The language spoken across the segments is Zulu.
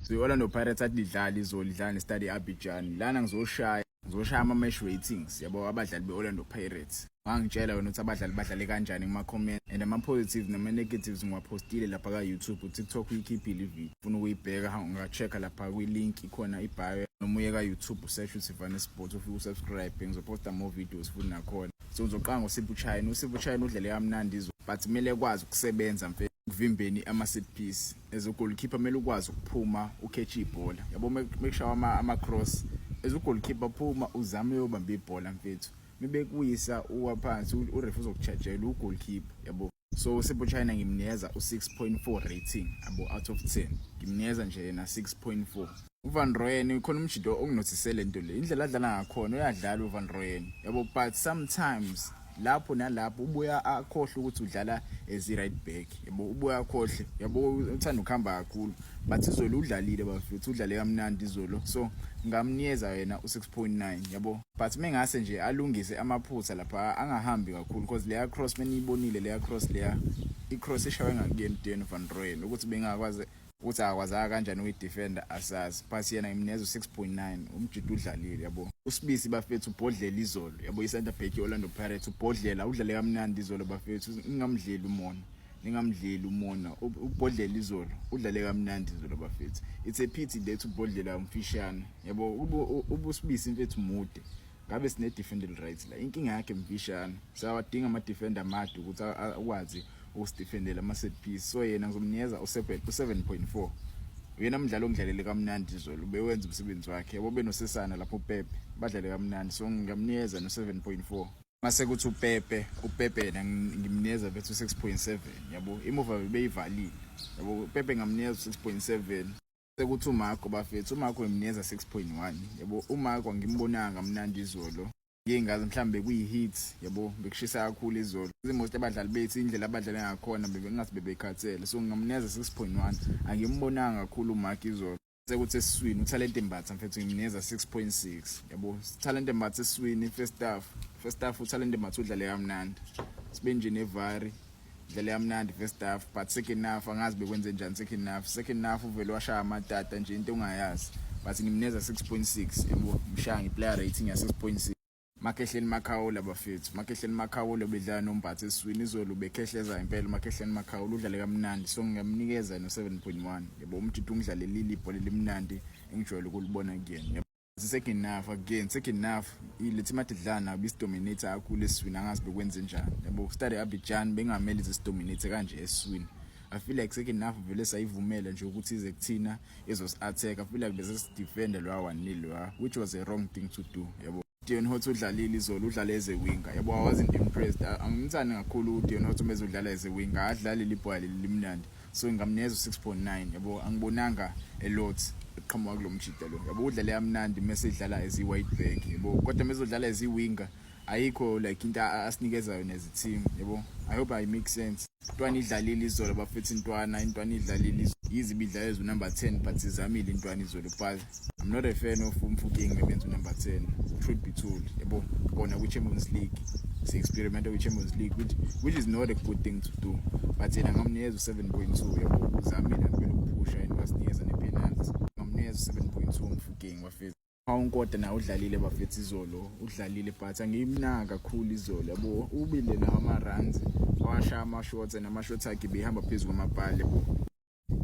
So i-Orlando Pirates athi lidlala izolidlala ne-Stade Abidjan lana ngizoshaya ama-match ratings yabo abadlali be-Orlando Pirates. Wangitshela wena ukuthi abadlali badlale kanjani kuma-comment and ama-positives nama-negatives ngiwapostile lapha ka-YouTube, uTikTok uyikhiphile ivideo. Ufuna ukuyibheka ungachecka lapha kwi-link ikhona ibhayo noma uye ka-YouTube usearch uSiphane Sports ufike usubscribe. Ngizoposta more videos futhi nakhona. So ngizoqanga uSipho China udlale kamnandi but kumele kwazi ukusebenza mfethu ukuvimbeni ama-set piece. As a goalkeeper kumele ukwazi ukuphuma uketch ibhola yabo make sure ama-cross as a goalkeeper phuma uzame uyobamba ibhola mfethu mibe kuyisa uwaphansi urefu uzokuchajela ugoalkeeper yabo. So Sipho China ngimnikeza u6.4 rating yabo out of 10 ngimnikeza nje na 6.4. uVan Rooyen ukhona umjido onginothisele into le indlela adlala ngakhona uyadlala uVan Rooyen yabo, but sometimes lapho nalapho ubuya akhohle ukuthi udlala as right back yabo, ubuya akhohle yabo, uthanda ukuhamba kakhulu but izolo udlalile bafethu udlale kamnandi izolo. So ngamnikeza yena u6.9 yabo, but mengase nje alungise amaphutha lapha angahambi kakhulu because leya cross meniyibonile leya cross leya i-cross eshawe ngakuyena uVan Rooyen ukuthi bengakwazi ukuthi akwaza kanjani uyi-defender asazi, but yena ngimnikeza u6.9 umjido udlalile yabo. uSibisi bafethu ubhodlela izolo yabo, i-center back ye-Orlando Pirates ubhodlela udlale kamnandi izolo bafethu, ningamdleli umona ubhodlela izolo udlale kamnandi izolo bafethu. It's a pity that ubhodlela umfishane yabo, ubuSibisi mfethu mude ngabe sine defender rights la, inkinga yakhe mfishane sawadinga ama-defender amade ukuthi akwazi usidefendela ama-set piece. So yena ngizomnikeza u7.4. Yena umdlalo ongidlalele kamnandi izolo bewenza umsebenzi wakhe yabo, benosesana lapho uPepe badlale kamnandi, so ngamnikeza no7.4. Mase kuthi uPepe yena ngimnikeza bethu 6.7 yabo, imuva beyivalile yabo. uPepe ngamnikeza 6.7. Sekuthi uMarco bafethu, uMarco ngimnikeza 6.1 yabo. uMarco ngimbonanga kamnandi izolo, ngingazi mhlambe kuyi-hits yabo, bekushisa kakhulu izolo. Izimoto abadlali bethu indlela abadlale ngakhona ngathi bebekhathele, so ngamnikeza 6.1. Angimbonanga kakhulu uMarco izolo. Sekuthi esiswini uTalente Mbatha mfethu ngimnikeza 6.6 yabo. Talente Mbatha esiswini first half uTalente Mbatha udlale kamnandi, sibe nje nevari udlale kamnandi first half, but second half angazi bekwenze njani. Second half uvele washaya amatata nje into ongayazi, but ngimnikeza 6.6 yabo, mshaya ngi-player rating ya 6.6. Makehleni Makhawula bafethu, Makehleni Makhawula bedlala noMbatha esiswini izolo bekhehleza impela. Makehleni Makhawula udlale kamnandi, so ngamnikeza no7.1 yabo. umjido ungidlalelile ibhola limnandi engijwayele ukulibona kuyena yabo. Second half ilethi madidlana bisidominate kakhulu esiswini, angazi bekwenze njani yabo. Stade Abidjan bengamele zisidominate kanje esiswini. I feel like second half vele sayivumela nje ukuthi ize kuthina attack. I feel like bese defender lo 1-0 which was a wrong thing to do yabo. Deon Hot udlalile izolo, udlale as a winger yabo. I wasn't impressed. Angimthandi kakhulu uDeon Hot uma ezodlala as a winger, adlale libhola limnandi, so ngamnikeza 6.9 yabo. Angibonanga a lot eqhamuka kulo mjito lo yabo, udlale kamnandi mase edlala as i-white back yabo, kodwa mezodlala as i-winger ayikho like into asinikeza yona as a team yabo. I hope I make sense. Intwana idlalile izolo bafethu, intwana idlalile izibidla ezo number 10, but izamile intwana izolo, but I'm not a fan of Mfokeng mebenza number 10, truth be told yabo. Bona kwi-Champions League si-experimenta kwi-Champions League which is not a good thing to do, but yena ngamnikeza 7.2 yabo. Uzamile ngempela ukuphusha and wasinikeza ne-penalty. Ngamnikeza 7.2 Mfokeng bafethu. Awunkoda na udlalile bafethu izolo, udlalile but angimnanga kakhulu izolo yabo. Ubile nawo ama-runs washaya ama-shots and ama-shots akhe behamba phezulu kwamabhali yabo.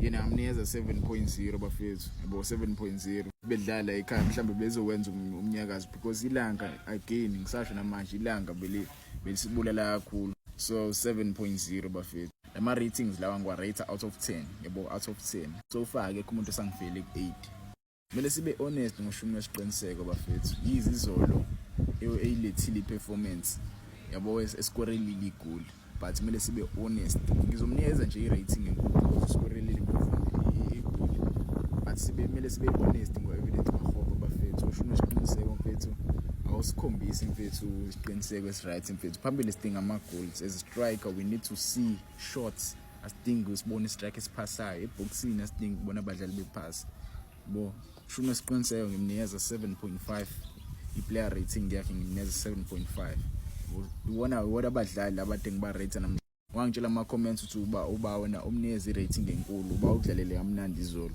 Yena ngamnikeza 7.0 bafethu yabo, 7.0. bedlala ekhaya mhlambe bezokwenza umnyakazo because ilanga again ngisasho namanje ilanga belisibulala kakhulu, so 7.0 bafethu. Ama ratings lawa ngiwa-rate out of 10 yabo, out of 10. So far akekho umuntu osangifele ku-8. Kumele sibe honest ngoshumi wesiqiniseko bafethu, yizi izolo eyilethile performance yabo, eskorelile igol, but kumele sibe honest. Ngizomnikeza nje i-rating enkulu because eskorelile igol, but kumele sibe honest ngo-evidence mahobo bafethu. Ngoshumi wesiqiniseko mfethu awusikhombisi mfethu isiqiniseko esi-right mfethu. Phambili sidinga ama-goals. As a striker we need to see shots, asidingi usibone istrike esiphasayo. Eboxini asidingi ukubona abadlali bephasa bo. Shumi wesiqiniseko ngimnikeza 7.5. i-player rating yakhe ngimnikeza 7.5. Ubona what abadlali abade ngiba-rate namhlanje. Wangitshela ama-comments ukuthi uba wena umnikeza i-rating enkulu, uba udlalele kamnandi izolo.